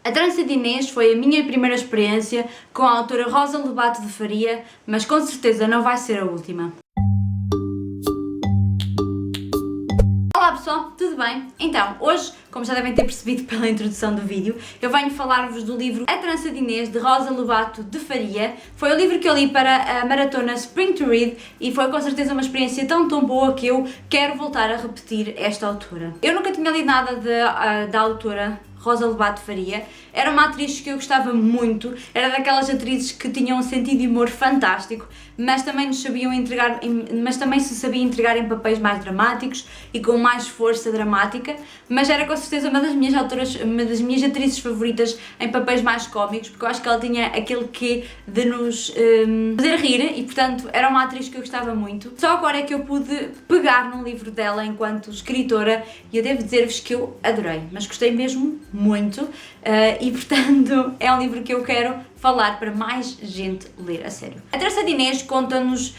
A Trança de Inês foi a minha primeira experiência com a autora Rosa Lobato de Faria, mas com certeza não vai ser a última. Olá pessoal, tudo bem? Então, hoje, como já devem ter percebido pela introdução do vídeo, eu venho falar-vos do livro A Trança de Inês, de Rosa Lobato de Faria. Foi o livro que eu li para a maratona Spring to Read e foi com certeza uma experiência tão boa que eu quero voltar a repetir esta autora. Eu nunca tinha lido nada da autora Rosa Lobato Faria. Era uma atriz que eu gostava muito, era daquelas atrizes que tinham um sentido de humor fantástico, mas também se sabia entregar em papéis mais dramáticos e com mais força dramática, mas era com certeza uma das minhas atrizes favoritas em papéis mais cómicos, porque eu acho que ela tinha aquele quê de nos fazer rir e, portanto, era uma atriz que eu gostava muito. Só agora é que eu pude pegar num livro dela enquanto escritora e eu devo dizer-vos que eu adorei, mas gostei mesmo muito e, portanto, é um livro que eu quero falar para mais gente ler a sério. A Trança de Inês conta-nos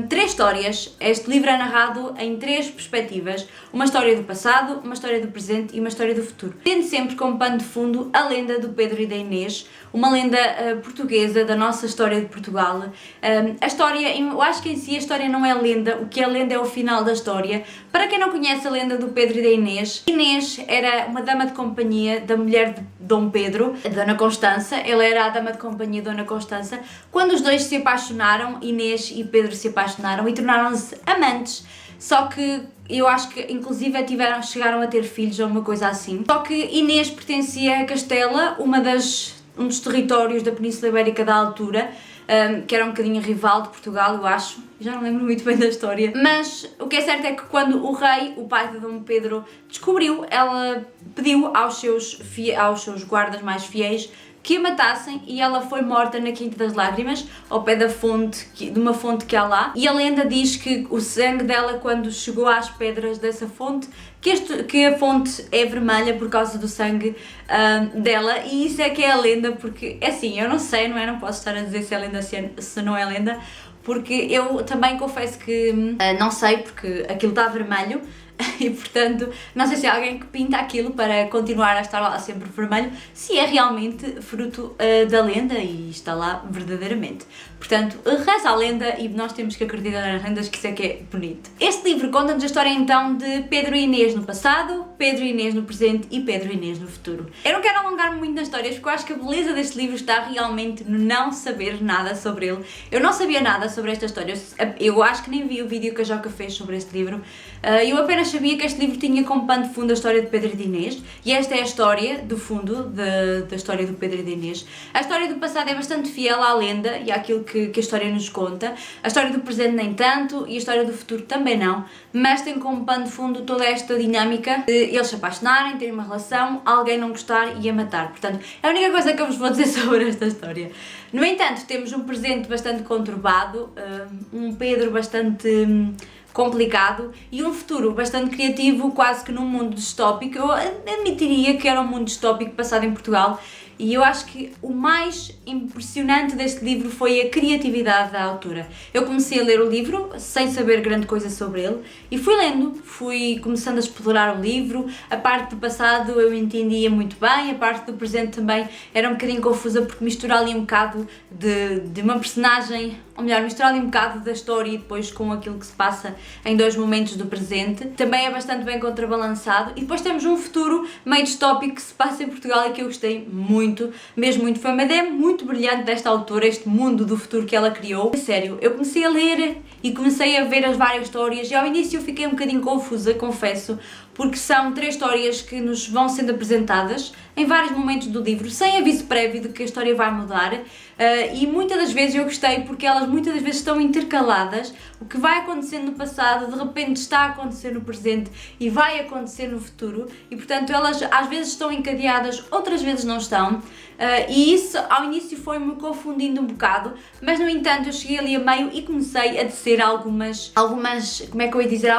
3 histórias. Este livro é narrado em 3 perspectivas: uma história do passado, uma história do presente e uma história do futuro, tendo sempre como pano de fundo a lenda do Pedro e da Inês, uma lenda portuguesa da nossa história de Portugal. A história, eu acho que em si a história não é lenda, o que é lenda é o final da história. Para quem não conhece a lenda do Pedro e da Inês, Inês era uma dama de companhia da mulher de Dom Pedro, a Dona Constança. Ela era a dama de companhia Dona Constança. Quando os dois se apaixonaram, Inês e Pedro se apaixonaram e tornaram-se amantes. Só que eu acho que inclusive chegaram a ter filhos ou uma coisa assim. Só que Inês pertencia a Castela, um dos territórios da Península Ibérica da altura, que era um bocadinho rival de Portugal, eu acho. Já não lembro muito bem da história. Mas o que é certo é que quando o rei, o pai de Dom Pedro, descobriu, ela pediu aos seus guardas mais fiéis que a matassem e ela foi morta na Quinta das Lágrimas, ao pé de uma fonte que há lá. E a lenda diz que o sangue dela, quando chegou às pedras dessa fonte, que a fonte é vermelha por causa do sangue dela, e isso é que é a lenda, porque é assim, eu não sei, não posso estar a dizer se é lenda se não é lenda, porque eu também confesso que não sei, porque aquilo está vermelho. E portanto, não sei se há alguém que pinta aquilo para continuar a estar lá sempre vermelho, se é realmente fruto da lenda e está lá verdadeiramente. Portanto, reza a lenda e nós temos que acreditar nas lendas, que isso é que é bonito. Este livro conta-nos a história então de Pedro e Inês no passado, Pedro e Inês no presente e Pedro e Inês no futuro. Eu não quero alongar-me muito nas histórias, porque eu acho que a beleza deste livro está realmente no não saber nada sobre ele. Eu não sabia nada sobre esta história, eu acho que nem vi o vídeo que a Joca fez sobre este livro. Eu apenas sabia que este livro tinha como pano de fundo a história de Pedro e de Inês, e esta é a história do fundo da história do Pedro e de Inês. A história do passado é bastante fiel à lenda e àquilo que a história nos conta. A história do presente nem tanto e a história do futuro também não, mas tem como pano de fundo toda esta dinâmica de eles se apaixonarem, terem uma relação, alguém não gostar e a matar. Portanto, é a única coisa que eu vos vou dizer sobre esta história. No entanto, temos um presente bastante conturbado, um Pedro bastante complicado e um futuro bastante criativo, quase que num mundo distópico. Eu admitiria que era um mundo distópico passado em Portugal, e eu acho que o mais impressionante deste livro foi a criatividade da autora. Eu comecei a ler o livro sem saber grande coisa sobre ele e fui começando a explorar o livro. A parte do passado eu entendia muito bem, a parte do presente também era um bocadinho confusa, porque mistura ali um bocado de uma personagem, ou melhor, mistura ali um bocado da história e depois com aquilo que se passa em 2 momentos do presente. Também é bastante bem contrabalançado, e depois temos um futuro meio distópico que se passa em Portugal e que eu gostei muito, mesmo muito. Foi uma ideia muito brilhante desta autora, este mundo do futuro que ela criou. A sério, eu comecei a ler e comecei a ver as várias histórias e ao início eu fiquei um bocadinho confusa, confesso, porque são 3 histórias que nos vão sendo apresentadas em vários momentos do livro, sem aviso prévio de que a história vai mudar, e muitas das vezes eu gostei porque elas muitas das vezes estão intercaladas. O que vai acontecendo no passado, de repente está a acontecer no presente e vai acontecer no futuro, e portanto elas às vezes estão encadeadas, outras vezes não estão, e isso ao início foi-me confundindo um bocado, mas no entanto eu cheguei ali a meio e comecei a tecer algumas, como é que eu ia dizer,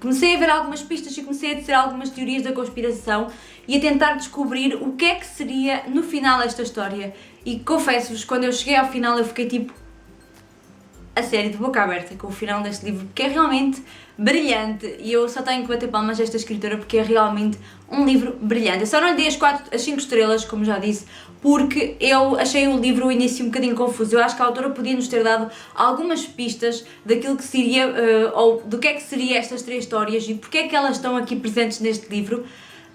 comecei a ver algumas pistas e comecei a tecer algumas teorias da conspiração e a tentar descobrir o que é que seria no final esta história. E confesso-vos, quando eu cheguei ao final eu fiquei tipo, a série de boca aberta com o final deste livro, porque é realmente brilhante e eu só tenho que bater palmas a esta escritora porque é realmente um livro brilhante. Eu só não lhe dei as 5 estrelas, como já disse, porque eu achei o livro, o início, um bocadinho confuso. Eu acho que a autora podia nos ter dado algumas pistas daquilo que seria, ou do que é que seria estas 3 histórias e porque é que elas estão aqui presentes neste livro.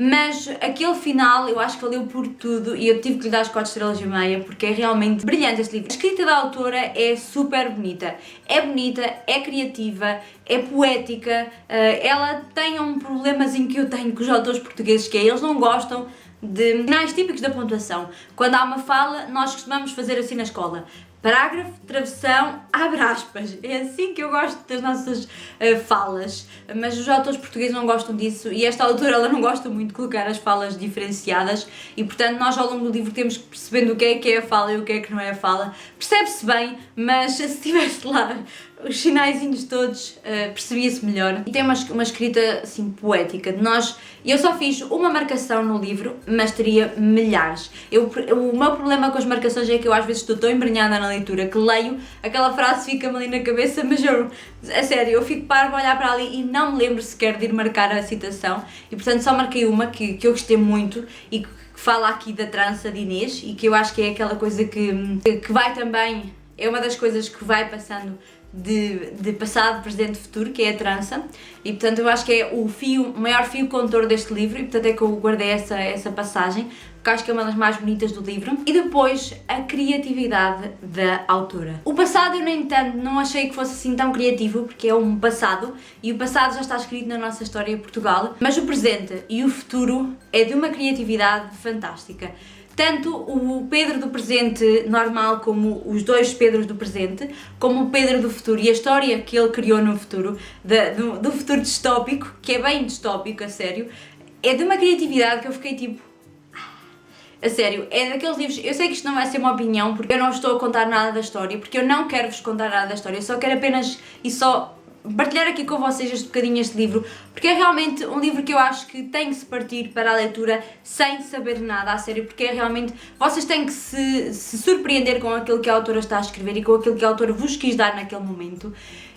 Mas aquele final eu acho que valeu por tudo e eu tive que lhe dar as 4 estrelas e meia porque é realmente brilhante este livro. A escrita da autora é super bonita, é criativa, é poética, ela tem um problemazinho que eu tenho com os autores portugueses, que é eles não gostam de sinais típicos da pontuação. Quando há uma fala, nós costumamos fazer assim na escola: parágrafo, travessão, abre aspas. É assim que eu gosto das nossas falas, mas os autores portugueses não gostam disso e esta autora ela não gosta muito de colocar as falas diferenciadas e portanto nós ao longo do livro temos que percebendo o que é a fala e o que é que não é a fala. Percebe-se bem, mas se tivesse lá os sinaizinhos todos, percebia-se melhor. E tem uma escrita assim poética de nós. Eu só fiz uma marcação no livro, mas teria milhares. O meu problema com as marcações é que eu às vezes estou tão embrenhada na leitura que leio, aquela frase fica-me ali na cabeça, mas eu, a sério, eu fico parva a olhar para ali e não me lembro sequer de ir marcar a citação e portanto só marquei uma que eu gostei muito e que fala aqui da trança de Inês e que eu acho que é aquela coisa que vai também, é uma das coisas que vai passando de passado, presente e futuro, que é a trança, e portanto eu acho que é o maior fio condutor deste livro e portanto é que eu guardei essa passagem, porque acho que é uma das mais bonitas do livro. E depois a criatividade da autora. O passado eu, no entanto, não achei que fosse assim tão criativo, porque é um passado e o passado já está escrito na nossa história em Portugal, mas o presente e o futuro é de uma criatividade fantástica. Tanto o Pedro do presente normal, como os 2 Pedros do presente, como o Pedro do futuro e a história que ele criou no futuro, do futuro distópico, que é bem distópico, a sério, é de uma criatividade que eu fiquei tipo... A sério, é daqueles livros... Eu sei que isto não vai ser uma opinião, porque eu não estou a contar nada da história, porque eu não quero vos contar nada da história, eu só quero apenas e só partilhar aqui com vocês este bocadinho este livro, porque é realmente um livro que eu acho que tem que se partir para a leitura sem saber nada, a sério, porque é realmente, vocês têm que se surpreender com aquilo que a autora está a escrever e com aquilo que a autora vos quis dar naquele momento.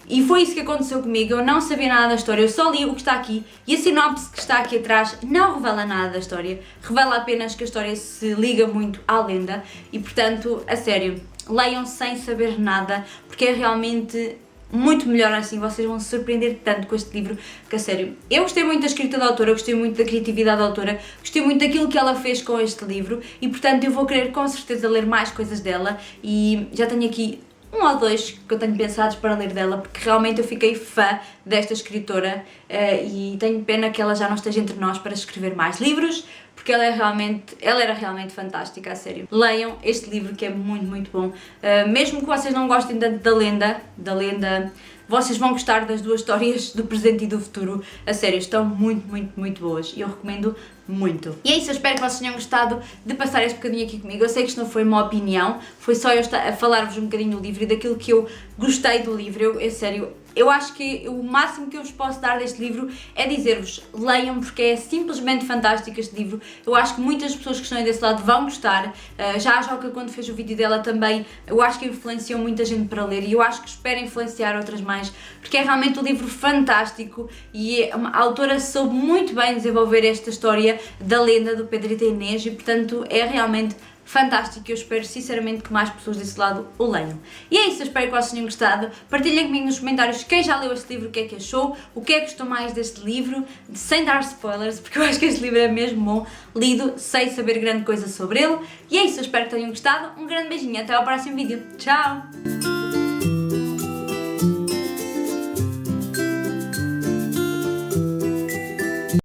E foi isso que aconteceu comigo, eu não sabia nada da história, eu só li o que está aqui e a sinopse que está aqui atrás não revela nada da história, revela apenas que a história se liga muito à lenda e portanto, a sério, leiam sem saber nada, porque é realmente muito melhor assim, vocês vão se surpreender tanto com este livro, que a sério, eu gostei muito da escrita da autora, gostei muito da criatividade da autora, gostei muito daquilo que ela fez com este livro e portanto eu vou querer com certeza ler mais coisas dela e já tenho aqui 1 ou 2 que eu tenho pensados para ler dela, porque realmente eu fiquei fã desta escritora e tenho pena que ela já não esteja entre nós para escrever mais livros, porque ela era realmente fantástica, a sério. Leiam este livro que é muito, muito bom. Mesmo que vocês não gostem tanto da lenda, vocês vão gostar das 2 histórias do presente e do futuro. A sério, estão muito, muito, muito boas e eu recomendo muito. E é isso, eu espero que vocês tenham gostado de passar este bocadinho aqui comigo. Eu sei que isto não foi uma opinião, foi só eu a falar-vos um bocadinho do livro e daquilo que eu gostei do livro. É sério, eu acho que o máximo que eu vos posso dar deste livro é dizer-vos, leiam, porque é simplesmente fantástico este livro. Eu acho que muitas pessoas que estão aí desse lado vão gostar. Já a Joca, quando fez o vídeo dela também, eu acho que influenciou muita gente para ler e eu acho que espero influenciar outras mais, porque é realmente um livro fantástico e a autora soube muito bem desenvolver esta história da lenda do Pedro e da Inês e portanto é realmente fantástico e eu espero sinceramente que mais pessoas desse lado o leiam. E é isso, eu espero que vocês tenham gostado. Partilhem comigo nos comentários quem já leu este livro, o que é que achou, o que é que gostou mais deste livro, sem dar spoilers, porque eu acho que este livro é mesmo bom, lido sem saber grande coisa sobre ele. E é isso, eu espero que tenham gostado. Um grande beijinho, até ao próximo vídeo. Tchau!